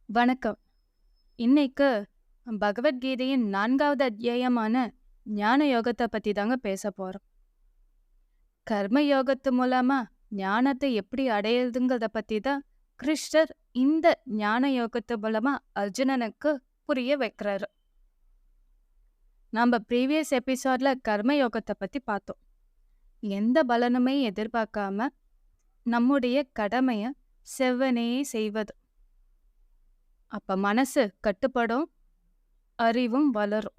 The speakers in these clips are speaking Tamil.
வணக்கம். இன்னைக்கு பகவத்கீதையின் 4வது அத்தியாயமான ஞான யோகத்தை பத்தி தாங்க பேச போறோம். கர்ம யோகத்து மூலமா ஞானத்தை எப்படி அடையுதுங்கிறத பத்தி தான் கிருஷ்ணர் இந்த ஞான யோகத்து மூலமா அர்ஜுனனுக்கு புரிய வைக்கிறாரு. நம்ம ப்ரீவியஸ் எபிசோட்ல கர்ம யோகத்தை பத்தி பார்த்தோம். எந்த பலனுமே எதிர்பார்க்காம நம்முடைய கடமைய செவ்வனே செய்வது. அப்ப மனசு கட்டுப்படும், அறிவும் வளரும்.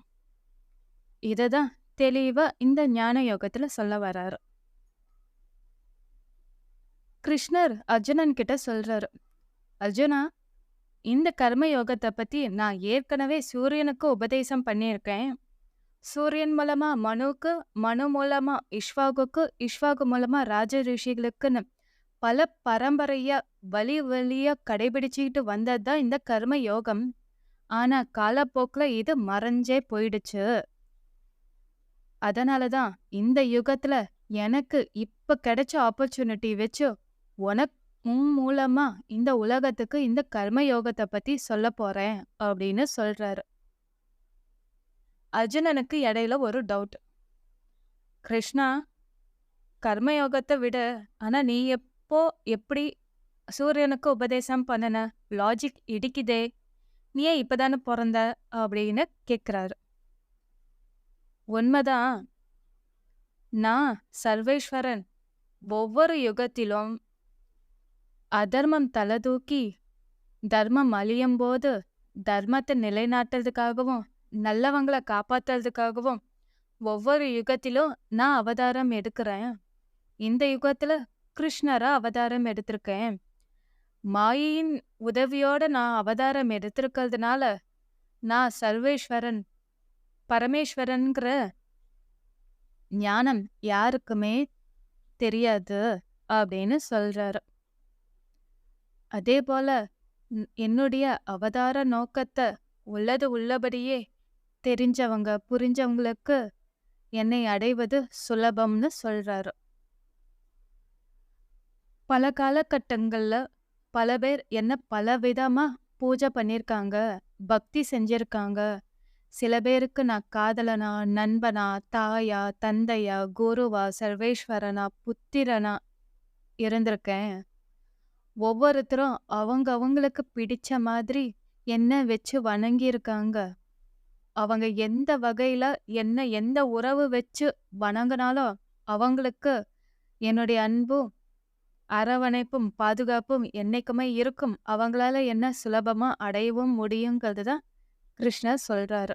இததான் தெளிவா இந்த ஞான யோகத்துல சொல்ல வராரு. கிருஷ்ணர் அர்ஜுனன் கிட்ட சொல்றாரு, அர்ஜுனா, இந்த கர்ம யோகத்தை பத்தி நான் ஏற்கனவே சூரியனுக்கு உபதேசம் பண்ணியிருக்கேன். சூரியன் மூலமா மனுவுக்கு, மனு மூலமா இஷ்வாகுக்கு, இஷ்வாகு மூலமா ராஜ ரிஷிகளுக்குன்னு பல பரம்பரையா வழி வழியா கடைபிடிச்சுக்கிட்டு வந்ததுதான் இந்த கர்ம யோகம். ஆனா காலப்போக்குல இது மறைஞ்சே போயிடுச்சு. அதனாலதான் இந்த யுகத்துல எனக்கு இப்ப கிடைச்ச ஆப்பர்ச்சுனிட்டி வச்சு உன் மூலமா இந்த உலகத்துக்கு இந்த கர்ம யோகத்தை பத்தி சொல்ல போறேன் அப்படின்னு சொல்றாரு. அர்ஜுனனுக்கு இடையில ஒரு டவுட். கிருஷ்ணா, கர்ம யோகத்தை விட ஆனா நீ எப்படி சூரியனுக்கு உபதேசம் பண்ணன? லாஜிக் இடிக்குதே, நீ ஏன் இப்பதானே பிறந்த அப்படின்னு கேக்குறாரு. உண்மைதான், நான் சர்வேஸ்வரன் ஒவ்வொரு யுகத்திலும் அதர்மம் தலதூக்கி தர்மம் அழியும் போது தர்மத்தை நிலைநாட்டுறதுக்காகவும் நல்லவங்களை காப்பாத்துறதுக்காகவும் ஒவ்வொரு யுகத்திலும் நான் அவதாரம் எடுக்கிறேன். இந்த யுகத்துல கிருஷ்ணரா அவதாரம் எடுத்திருக்கேன். மாயையின் உதவியோட நான் அவதாரம் எடுத்திருக்கிறதுனால நான் சர்வேஸ்வரன் பரமேஸ்வரன்கிற ஞானம் யாருக்குமே தெரியாது அப்படின்னு சொல்றாரு. அதே போல என்னுடைய அவதார நோக்கத்தை உள்ளது உள்ளபடியே தெரிஞ்சவங்க புரிஞ்சவங்களுக்கு என்னை அடைவது சுலபம்னு சொல்றாரு. பல காலகட்டங்கள்ல பல பேர் என்ன பல விதமா பூஜை பண்ணிருக்காங்க, பக்தி செஞ்சிருக்காங்க. சில பேருக்கு நான் காதலனா, நண்பனா, தாயா, தந்தையா, குருவா, சர்வேஸ்வரனா, புத்திரனா இருந்திருக்கேன். ஒவ்வொருத்தரும் அவங்களுக்கு பிடிச்ச மாதிரி என்ன வச்சு வணங்கியிருக்காங்க. அவங்க எந்த வகையில என்ன எந்த உறவு வச்சு வணங்கினாலும் அவங்களுக்கு என்னுடைய அன்பும் அரவணைப்பும் பாதுகாப்பும் என்னைக்குமே இருக்கும். அவங்களால என்ன சுலபமா அடையவும் முடியுங்கிறது தான் கிருஷ்ணர் சொல்றாரு.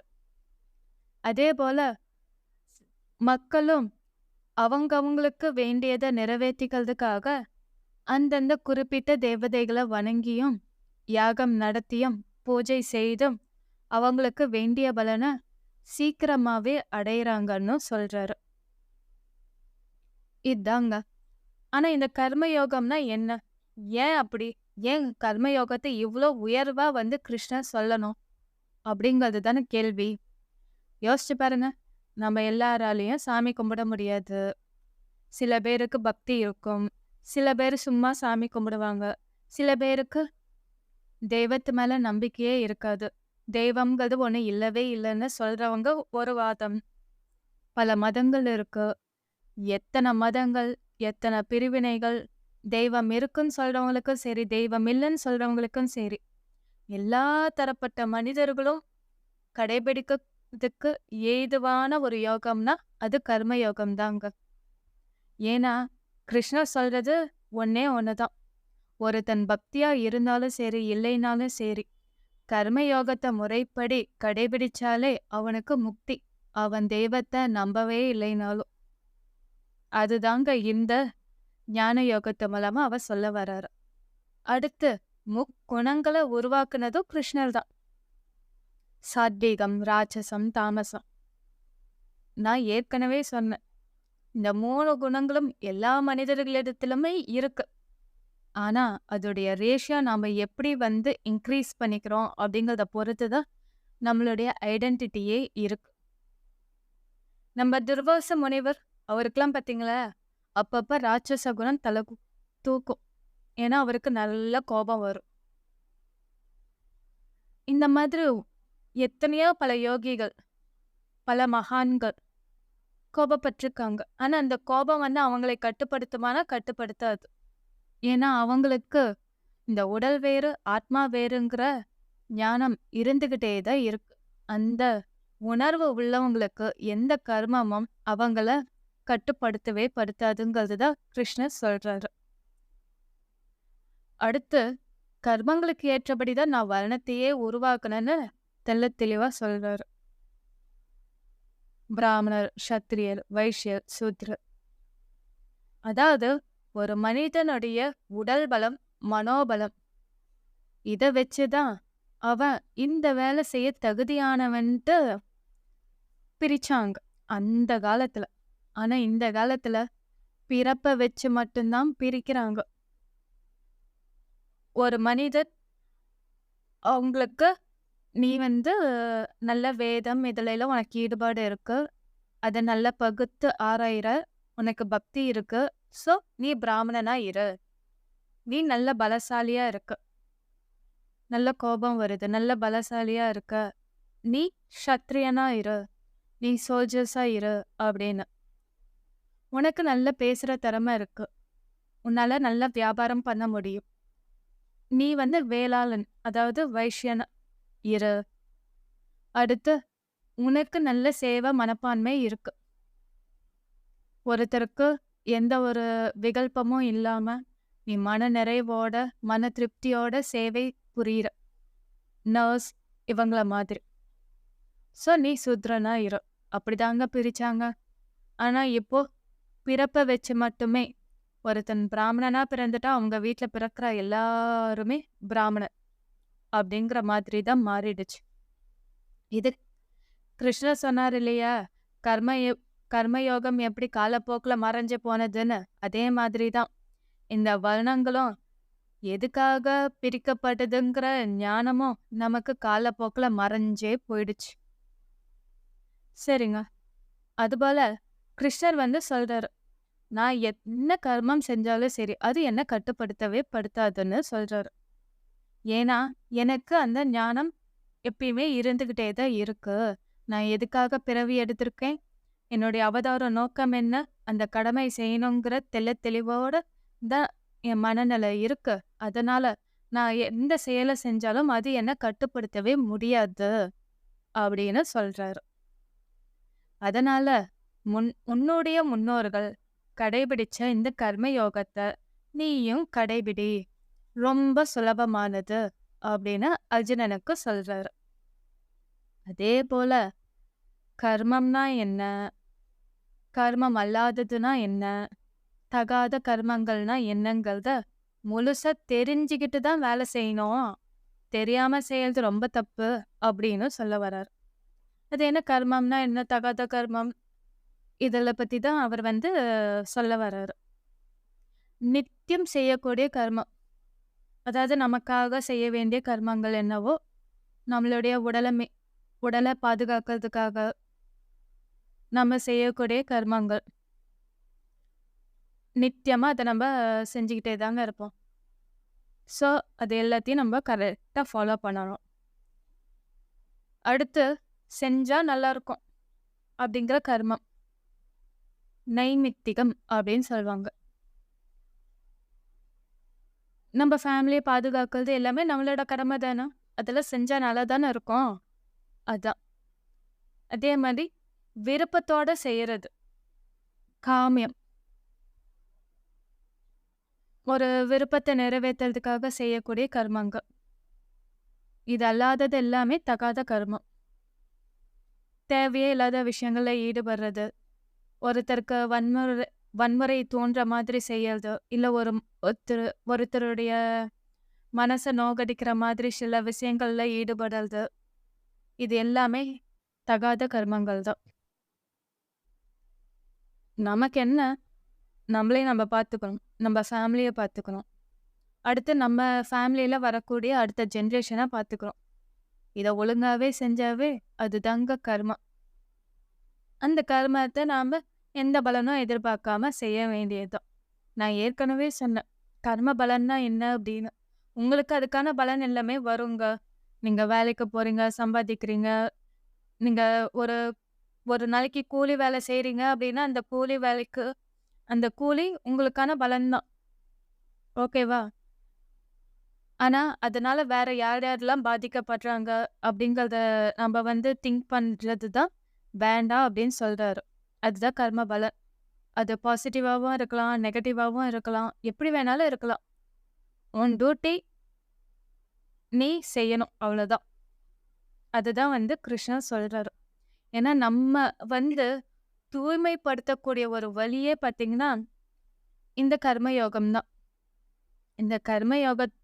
அதே போல மக்களும் அவங்களுக்கு வேண்டியதை நிறைவேற்றிக்கிறதுக்காக அந்தந்த குறிப்பிட்ட தேவதைகளை வணங்கியும் யாகம் நடத்தியும் பூஜை செய்தும் அவங்களுக்கு வேண்டிய பலனை சீக்கிரமாவே அடையிறாங்கன்னு சொல்றாரு. இதாங்க. ஆனா இந்த கர்ம யோகம்னா என்ன? ஏன் அப்படி? ஏன் கர்ம யோகத்தை இவ்வளோ உயர்வா கிருஷ்ணர் சொல்லணும் அப்படிங்கிறது தானே கேள்வி. யோசிச்சு பாருங்க. நம்ம எல்லாராலையும் சாமி கும்பிட முடியாது. சில பேருக்கு பக்தி இருக்கும், சில பேர் சும்மா சாமி கும்பிடுவாங்க, சில பேருக்கு தெய்வத்து மேல நம்பிக்கையே இருக்காது. தெய்வம்ங்கிறது ஒண்ணு இல்லவே இல்லைன்னு சொல்றவங்க ஒரு வாதம். பல மதங்கள் இருக்கு. எத்தனை மதங்கள், எத்தனை பிரிவினைகள், தெய்வம் இருக்குன்னு சொல்றவங்களுக்கும் சரி, தெய்வம் இல்லைன்னு சொல்றவங்களுக்கும் சரி, எல்லா தரப்பட்ட மனிதர்களும் கடைபிடிக்கிறதுக்கு ஏதுவான ஒரு யோகம்னா அது கர்ம யோகம் தாங்க. ஏன்னா கிருஷ்ணர் சொல்றது ஒன்னே ஒண்ணுதான். ஒருத்தன் பக்தியா இருந்தாலும் சரி, இல்லைனாலும் சரி, கர்ம யோகத்தை முறைப்படி கடைபிடிச்சாலே அவனுக்கு முக்தி. அவன் தெய்வத்தை நம்பவே இல்லைனாலும். அதுதாங்க இந்த ஞான யோகத்து மூலமா அவ சொல்ல வர்றாரு. அடுத்து முக்குணங்களை உருவாக்குனதும் கிருஷ்ணர் தான். சாத்வீகம், ராட்சசம், தாமசம். நான் ஏற்கனவே சொன்னேன், இந்த 3 குணங்களும் எல்லா மனிதர்களிடத்திலுமே இருக்கு. ஆனா அதோடைய ரேஷியோ நாம எப்படி இன்க்ரீஸ் பண்ணிக்கிறோம் அப்படிங்கிறத பொறுத்துதான் நம்மளுடைய ஐடென்டிட்டியே இருக்கு. நம்ம துர்வாச முனிவர் அவருக்கெல்லாம் பாத்தீங்களா, அப்பப்ப ராட்சச குணம் தூக்கும். ஏன்னா அவருக்கு நல்ல கோபம் வரும். இந்த மாதிரி எத்தனையோ பல யோகிகள், பல மகான்கள் கோபப்பட்டிருக்காங்க. ஆனா அந்த கோபம் வந்து அவங்களை கட்டுப்படுத்துமானா கட்டுப்படுத்தாது. ஏன்னா அவங்களுக்கு இந்த உடல் வேறு, ஆத்மா வேறுங்கிற ஞானம் இருந்துகிட்டே தான் இருக்கு. அந்த உணர்வு உள்ளவங்களுக்கு எந்த கர்மமும் அவங்கள கட்டுப்படுத்தவே படுத்தாதுங்கிறது தான் கிருஷ்ணர் சொல்றாரு. அடுத்து கர்மங்களுக்கு ஏற்றபடிதான் நான் வர்ணத்தையே உருவாக்குனேன்னு தெள்ளத் தெளிவா சொல்றாரு. பிராமணர், சத்திரியர், வைஷ்யர், சூத்ரர். அதாவது ஒரு மனிதனுடைய உடல் பலம், மனோபலம் இத வச்சுதான் அவன் இந்த வேலை செய்ய தகுதியானவன்ட்டு பிரிச்சாங்க அந்த காலத்துல. ஆனா இந்த காலத்துல பிறப்ப வச்சு மட்டும்தான் பிரிக்கிறாங்க. ஒரு மனிதர் அவங்களுக்கு நீ வந்து நல்ல வேதம் இதுல எல்லாம் உனக்கு ஈடுபாடு இருக்கு, அதை நல்லா பகுத்து ஆராயிற, உனக்கு பக்தி இருக்கு, சோ நீ பிராமணனா இரு. நீ நல்ல பலசாலியா இருக்க, நல்ல கோபம் வருது, நல்ல பலசாலியா இருக்க, நீ க்ஷத்ரியனா இரு, நீ சோல்ஜர்ஸா இரு அப்படின்னு. உனக்கு நல்ல பேசுற திறமை இருக்கு, உன்னால நல்ல வியாபாரம் பண்ண முடியும், நீ வந்து வேளாளன் அதாவது வைஷ்யனா இரு. அடுத்து உனக்கு நல்ல சேவை மனப்பான்மை இருக்கு, ஒருத்தருக்கு எந்த ஒரு விகல்பமும் இல்லாம நீ மன நிறைவோட மன திருப்தியோட சேவை புரியுற நர்ஸ் இவங்கள மாதிரி. ஸோ நீ சூத்ரனா இரு. அப்படிதாங்க பிரிச்சாங்க. ஆனா இப்போ பிறப்பை வச்சு மட்டுமே ஒருத்தன் பிராமணனா பிறந்துட்டா அவங்க வீட்டில் பிறக்கிற எல்லாருமே பிராமணன் அப்படிங்கிற மாதிரி தான் மாறிடுச்சு. இது கிருஷ்ணர் சொன்னார் இல்லையா, கர்மயோகம் எப்படி காலப்போக்கில் மறைஞ்சு போனதுன்னு, அதே மாதிரி தான் இந்த வர்ணங்களும் எதுக்காக பிரிக்கப்பட்டதுங்கிற ஞானமும் நமக்கு காலப்போக்கில் மறைஞ்சே போயிடுச்சு. சரிங்க. அதுபோல கிருஷ்ணர் வந்து சொல்றாரு, நான் என்ன கர்மம் செஞ்சாலும் சரி அது என்ன கட்டுப்படுத்தவே படுத்தாதுன்னு சொல்றாரு. ஏன்னா எனக்கு அந்த ஞானம் எப்பயுமே இருந்துகிட்டே தான் இருக்கு. நான் எதுக்காக பிறவி எடுத்திருக்கேன், என்னுடைய அவதார நோக்கம் என்ன, அந்த கடமை செய்யணுங்கிற தெளிவோட தான் என் மனநிலை இருக்கு. அதனால நான் எந்த செயலை செஞ்சாலும் அது என்ன கட்டுப்படுத்தவே முடியாது அப்படின்னு சொல்றாரு. அதனால உன்னுடைய முன்னோர்கள் கடைபிடிச்ச இந்த கர்ம யோகத்தை நீயும் கடைபிடி, ரொம்ப சுலபமானது அப்படின்னு அர்ஜுனனுக்கு சொல்றாரு. அதே போல கர்மம்னா என்ன, கர்மம் அல்லாததுன்னா என்ன, தகாத கர்மங்கள்னா என்னங்கிறத முழுசா தெரிஞ்சுக்கிட்டு தான் வேலை செய்யணும், தெரியாம செய்யறது ரொம்ப தப்பு அப்படின்னு சொல்ல வர்றார். அது என்ன கர்மம்னா என்ன, தகாத கர்மம், இதில் பற்றி தான் அவர் வந்து சொல்ல வர்றாரு. நித்தியம் செய்யக்கூடிய கர்மம், அதாவது நமக்காக செய்ய வேண்டிய கர்மங்கள் என்னவோ, நம்மளுடைய உடலை பாதுகாக்கிறதுக்காக நம்ம செய்யக்கூடிய கர்மங்கள் நித்தியமாக அதை நம்ம செஞ்சுக்கிட்டே தாங்க இருப்போம். ஸோ அது எல்லாத்தையும் நம்ம கரெக்டாக ஃபாலோ பண்ணணும். அடுத்து செஞ்சால் நல்லாயிருக்கும் அப்படிங்கிற கர்மம் நைமித்திகம் அப்படின்னு சொல்லுவாங்க. நம்ம ஃபேமிலியை பாதுகாக்கிறது எல்லாமே நம்மளோட கடமை தானே, அதெல்லாம் செஞ்சால் நல்லா தானே இருக்கும். அதான் அதே மாதிரி விருப்பத்தோட செய்யறது காமியம், ஒரு விருப்பத்தை நிறைவேற்றுறதுக்காக செய்யக்கூடிய கர்மங்கள். இது அல்லாதது எல்லாமே தகாத கர்மம். தேவையே இல்லாத விஷயங்களில் ஈடுபடுறது, ஒருத்தருக்கு வன்முறை தோன்ற மாதிரி செய்யறது, இல்லை ஒருத்தருடைய மனசை நோகடிக்கிற மாதிரி சில விஷயங்கள்ல ஈடுபடுறது, இது எல்லாமே தகாத கர்மங்கள் தான். நமக்கு என்ன, நம்மளே நம்ம பார்த்துக்கணும், நம்ம ஃபேமிலியை பார்த்துக்கணும், அடுத்து நம்ம ஃபேமிலியில் வரக்கூடிய அடுத்த ஜென்ரேஷனை பார்த்துக்கணும். இதை ஒழுங்காகவே செஞ்சாவே அதுதாங்க கர்மம். அந்த கர்மத்தை நாம் எந்த பலனும் எதிர்பார்க்காம செய்ய வேண்டியதுதான். நான் ஏற்கனவே சொன்னேன் கர்ம பலன்னா என்ன அப்படின்னு. உங்களுக்கு அதுக்கான பலன் எல்லாமே வருங்க. நீங்க வேலைக்கு போறீங்க, சம்பாதிக்கிறீங்க. நீங்க ஒரு ஒரு நாளைக்கு கூலி வேலை செய்றீங்க அப்படின்னா, அந்த கூலி வேலைக்கு அந்த கூலி உங்களுக்கான பலன் தான். ஓகேவா? ஆனா, அதனால வேற யார் யாரெல்லாம் பாதிக்கப்படுறாங்க அப்படிங்கிறத நம்ப திங்க் பண்றது தான் வேண்டாம் அப்படின்னு சொல்றாரு. அதுதான் கர்ம பலன். அது பாசிட்டிவாவும் இருக்கலாம், நெகட்டிவாவும் இருக்கலாம். எப்படி வேணாலும் இருக்கலாம். உன் டியூட்டி நீ செய்யணும். அவ்வளோதான். அதுதான் கிருஷ்ணர் சொல்றாரு. ஏன்னா, நம்ம வந்து தூய்மைப்படுத்தக்கூடிய ஒரு வழியே பார்த்தீங்கன்னா, இந்த கர்ம யோகம் தான். இந்த கர்ம யோகத்த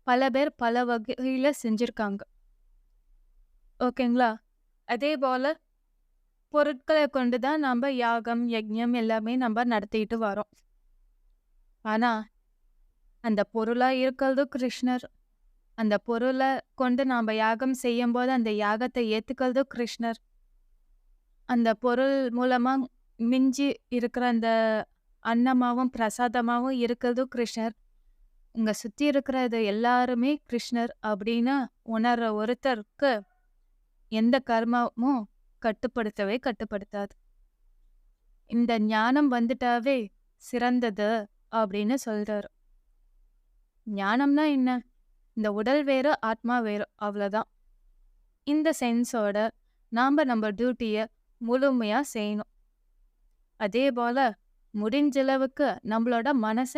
பல பேர் பல வகையில செஞ்சிருக்காங்க. ஓகேங்களா? அதே போல பொருட்கள கொண்டு தான் நம்ப யாகம், யக்ஞம் எல்லாமே நம்ப நடத்திட்டு வரோம். ஆனா, அந்த பொருளா இருக்கிறதும் கிருஷ்ணர். அந்த பொருள கொண்டு நாம யாகம் செய்யும்போது, அந்த யாகத்த ஏத்துக்கிறதும் கிருஷ்ணர். அந்த பொருள் மூலமா மிஞ்சி இருக்கிற அந்த அன்னமாவும், பிரசாதமாவும் இருக்கிறதும் கிருஷ்ணர். உங்க சுத்தி இருக்கிறது எல்லாருமே கிருஷ்ணர் அப்படின்னு உணர்ற ஒருத்தருக்கு எந்த கர்மமும் கட்டுப்படுத்தவே கட்டுப்படுத்தாது. இந்த ஞானம் வந்துட்டாவே சிறந்தது அப்படின்னு சொல்றாரு. ஞானம்னா என்ன? இந்த உடல் வேறு, ஆத்மா வேறு. அவ்வளோதான். இந்த சென்ஸோட நம்ம டியூட்டிய முழுமையா செய்யணும். அதே போல முடிஞ்ச அளவுக்கு நம்மளோட மனச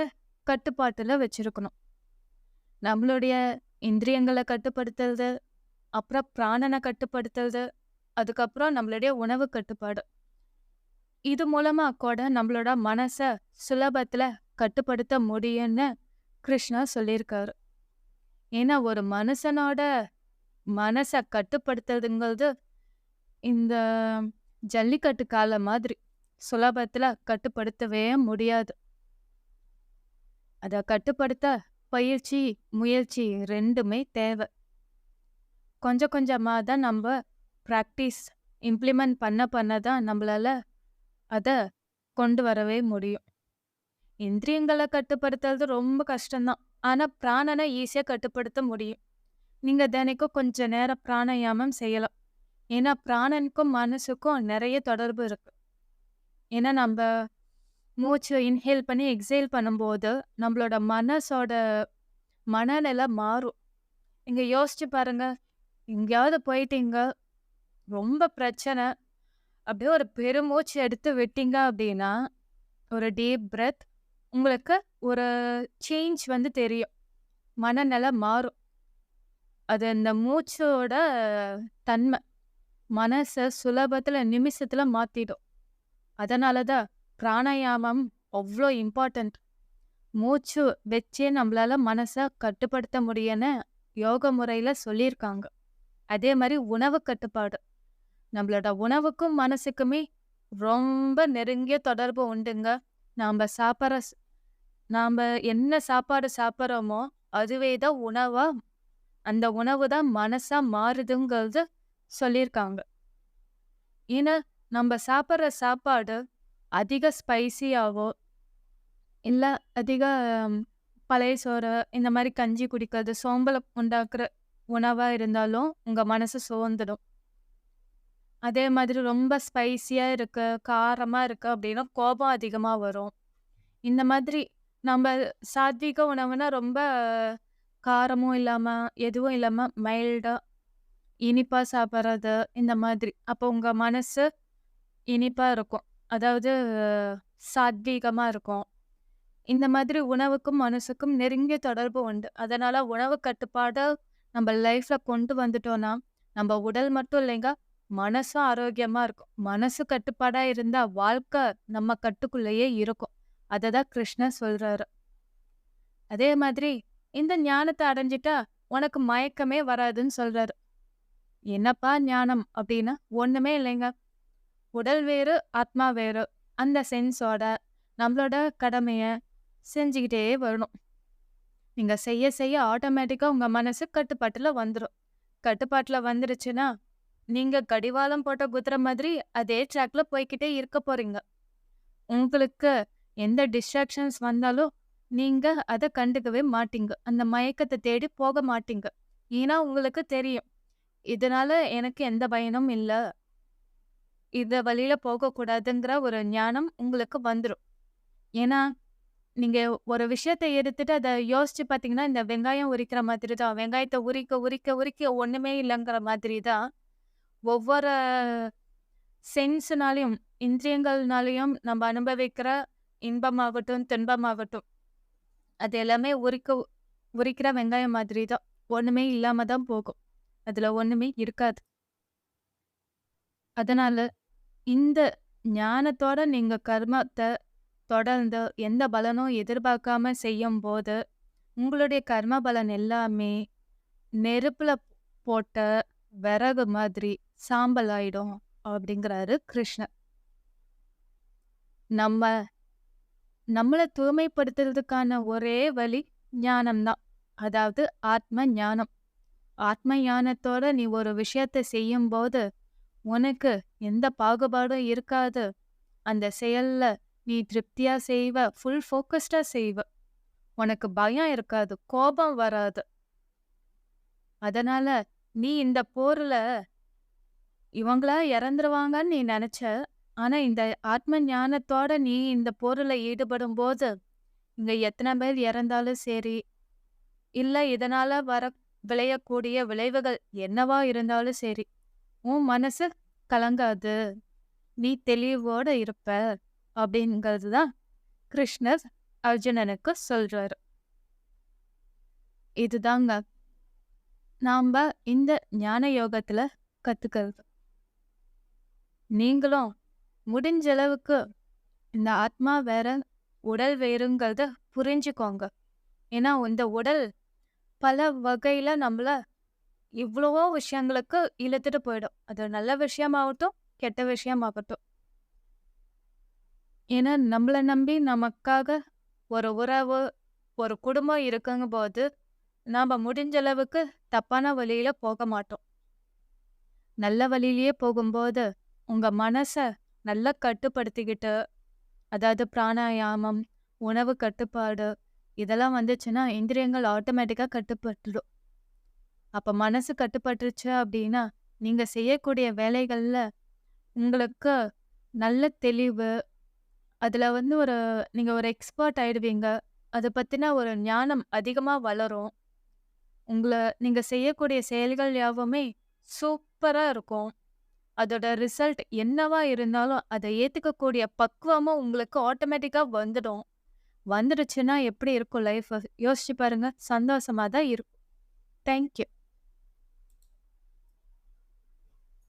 கட்டுப்பாட்டுல வச்சிருக்கணும். நம்மளுடைய இந்திரியங்கள கட்டுப்படுத்துறது, அப்புறம் பிராணன கட்டுப்படுத்துறது, அதுக்கப்புறம் நம்மளுடைய உணவு கட்டுப்பாடு. இது மூலமா கூட நம்மளோட மனச சுலபத்துல கட்டுப்படுத்த முடியும்னு கிருஷ்ணா சொல்லியிருக்காரு. ஏன்னா ஒரு மனுஷனோட மனச கட்டுப்படுத்துறதுங்கிறது இந்த ஜல்லிக்கட்டு காலம் மாதிரி சுலபத்துல கட்டுப்படுத்தவே முடியாது. அத கட்டுப்படுத்த பயிற்சி, முயற்சி 2மே தேவை. கொஞ்சம் கொஞ்சமா தான் நம்ம பிராக்டிஸ் இம்ப்ளிமெண்ட் பண்ண தான் நம்மளால அத கொண்டு வரவே முடியும். இந்திரியங்கள கட்டுப்படுத்துறது ரொம்ப கஷ்டம்தான். ஆனா பிராணன ஈஸியா கட்டுப்படுத்த முடியும். நீங்க தினைக்கும் கொஞ்ச நேரம் பிராணாயாமம் செய்யலாம். ஏன்னா பிராணனுக்கும் மனசுக்கும் நிறைய தொடர்பு இருக்கு. ஏன்னா நம்ப மூச்சு இன்ஹேல் பண்ணி எக்ஸேல் பண்ணும்போது நம்மளோட மனசோட மனநிலை மாறும். நீங்க யோசிச்சு பாருங்க. எங்கேயாவது போயிட்டீங்க, ரொம்ப பிரச்சனை. அப்படியே ஒரு பெருமூச்சு எடுத்து விட்டீங்க அப்படின்னா, ஒரு டீப் பிரெத் உங்களுக்கு ஒரு சேஞ்ச் தெரியும். மனநிலை மாறும். அது அந்த மூச்சோட தன்மை. மனச சுலபத்துல நிமிஷத்துல மாத்திடும். அதனால தான் பிராணாயாமம் அவ்ளோ இம்பார்ட்டன்ட். மூச்சு வச்சே நம்மளால மனச கட்டுப்படுத்த முடியும்னு யோக முறையில சொல்லியிருக்காங்க. அதே மாதிரி உணவு கட்டுப்பாடு. நம்மளோட உணவுக்கும் மனசுக்குமே ரொம்ப நெருங்கிய தொடர்பு உண்டுங்க. நாம சாப்பிட்ற நாம என்ன சாப்பாடு சாப்பிட்றோமோ அதுவே தான் உணவா, அந்த உணவு தான் மனசா மாறுதுங்கிறது சொல்லியிருக்காங்க. ஏன்னா நம்ம சாப்பிட்ற சாப்பாடு அதிக ஸ்பைசியாவோ இல்ல அதிக பழைய சோறு இந்த மாதிரி கஞ்சி குடிக்கிறது சோம்பலை உண்டாக்குற உணவா இருந்தாலும் உங்க மனசு சோர்ந்துடும். அதே மாதிரி ரொம்ப ஸ்பைசியா இருக்கு, காரமா இருக்கு அப்படின்னா கோபம் அதிகமா வரும். இந்த மாதிரி நம்ம சாத்விக உணவுனா ரொம்ப காரமும் இல்லாம, எதுவும் இல்லாம மைல்டா இனிப்பா சாப்பிட்றது இந்த மாதிரி. அப்போ உங்க மனசு இனிப்பா இருக்கும். அதாவது சாத்வீகமா இருக்கும். இந்த மாதிரி உணவுக்கும் மனசுக்கும் நெருங்கிய தொடர்பு உண்டு. அதனால உணவு கட்டுப்பாட நம்ம லைஃப்ல கொண்டு வந்துட்டோம்னா, நம்ம உடல் மட்டும் இல்லைங்க, மனசும் ஆரோக்கியமா இருக்கும். மனசு கட்டுப்பாடா இருந்தா வாழ்க்கை நம்ம கட்டுக்குள்ளேயே இருக்கும். அததான் கிருஷ்ணர் சொல்றாரு. அதே மாதிரி இந்த ஞானத்தை அடைஞ்சிட்டா உனக்கு மயக்கமே வராதுன்னு சொல்றாரு. என்னப்பா ஞானம் அப்படின்னா ஒண்ணுமே இல்லைங்க. உடல் வேறு, ஆத்மா வேறு. அந்த சென்ஸோட நம்மளோட கடமைய செஞ்சுக்கிட்டே வரணும். நீங்க செய்ய செய்ய ஆட்டோமேட்டிக்கா உங்க மனசு கட்டுப்பாட்டுல வந்துடும். கட்டுப்பாட்டுல வந்துருச்சுன்னா நீங்க கடிவாளம் போட்ட குதிரை மாதிரி அதே ட்ராக்ல போய்கிட்டே இருக்க போறீங்க. உங்களுக்கு எந்த டிஸ்ட்ராக்ஷன்ஸ் வந்தாலும் நீங்க அதை கண்டுக்கவே மாட்டீங்க. அந்த மயக்கத்தை தேடி போக மாட்டீங்க. ஏன்னா உங்களுக்கு தெரியும். இதனால எனக்கு எந்த பயனும் இல்ல. இந்த வழியில போகக்கூடாதுங்கிற ஒரு ஞானம் உங்களுக்கு வந்துரும். ஏன்னா, நீங்க ஒரு விஷயத்த எடுத்துட்டு அத யோசிச்சு பார்த்தீங்கன்னா, இந்த வெங்காயம் உரிக்கிற மாதிரி தான். வெங்காயத்த உரிக்க, உரிக்க, உரிக்க ஒண்ணுமே இல்லங்கிற மாதிரி தான். ஒவ்வொரு சென்ஸ்னாலயும், இந்திரியங்கள்னாலயும் நம்ம அனுபவிக்கிற இன்பமாகட்டும், துன்பமாகட்டும், அது எல்லாமே உரிக்கிற வெங்காயம் மாதிரி தான். ஒண்ணுமே இல்லாம தான் போகும். அதுல ஒண்ணுமே இருக்காது. அதனால இந்த ஞானத்தோட நீங்க கர்மத்த தொடர்ந்து எந்த பலனும் எதிர்பார்க்காம செய்யும்போது, உங்களுடைய கர்ம பலன் எல்லாமே நெருப்புல போட்ட விறகு மாதிரி சாம்பல் ஆயிடும் அப்படிங்கிறாரு கிருஷ்ணர். நம்ம நம்மள தூய்மைப்படுத்துறதுக்கான ஒரே வழி ஞானம் தான். அதாவது ஆத்ம ஞானம். ஆத்ம ஞானத்தோட நீ ஒரு விஷயத்த செய்யும்போது, உனக்கு எந்த பாகுபாடும் இருக்காது. அந்த செயல்ல நீ திருப்தியா செய்வ. ஃபுல் ஃபோக்கஸ்டா செய்வ. உனக்கு பயம் இருக்காது. கோபம் வராது. அதனால நீ இந்த போர்ல இவங்களா இறந்துருவாங்கன்னு நீ நெனச்ச. ஆனா இந்த ஆத்ம ஞானத்தோட நீ இந்த போர்ல ஈடுபடும்போது, இங்க எத்தன பேர் இறந்தாலும் சரி, இல்ல இதனால விளையக்கூடிய விளைவுகள் என்னவா இருந்தாலும் சரி, உன் மனசு கலங்காது. நீ தெளிவோட இருப்ப. அப்படிங்கிறது தான் கிருஷ்ணர் அர்ஜுனனுக்கு சொல்றாரு. இதுதாங்க நாம இந்த ஞான யோகத்துல கத்துக்கிறது. நீங்களும் முடிஞ்ச அளவுக்கு இந்த ஆத்மா வேற, உடல் வேறுங்கிறத புரிஞ்சுக்கோங்க. ஏன்னா இந்த உடல் பல வகையில நம்மள இவ்வளவோ விஷயங்களுக்கு இழுத்துட்டு போயிடும். அது நல்ல விஷயமாகட்டும், கெட்ட விஷயமாகட்டும். ஏன்னா நம்மள நம்பி நமக்காக ஒரு உறவு, ஒரு குடும்பம் இருக்குங்கும்போது, நாம முடிஞ்ச அளவுக்கு தப்பான வழியில போக மாட்டோம். நல்ல வழியிலேயே போகும்போது, உங்க மனச நல்லா கட்டுப்படுத்திக்கிட்டு, அதாவது பிராணாயாமம், உணவு கட்டுப்பாடு, இதெல்லாம் வந்துச்சுன்னா இந்திரியங்கள் ஆட்டோமேட்டிக்கா கட்டுப்பட்டுடும். அப்ப மனசு கட்டுப்பட்டுருச்சு அப்படின்னா, நீங்க செய்யக்கூடிய வேலைகள்ல உங்களுக்கு நல்ல தெளிவு, அதுல வந்து நீங்க ஒரு எக்ஸ்பர்ட் ஆயிடுவீங்க. அத பத்தின ஒரு ஞானம் அதிகமா வளரும். நீங்க செய்யக்கூடிய செயல்கள் யாவுமே சூப்பரா இருக்கும். அதோட ரிசல்ட் என்னவா இருந்தாலும், அத ஏத்துக்கக்கூடிய பக்குவமும் உங்களுக்கு ஆட்டோமேட்டிக்கா வந்துடும். வந்துடுச்சுன்னா எப்படி இருக்கும் லைஃப்? யோசிச்சு பாருங்க. சந்தோஷமா தான் இருக்கும். Thank you.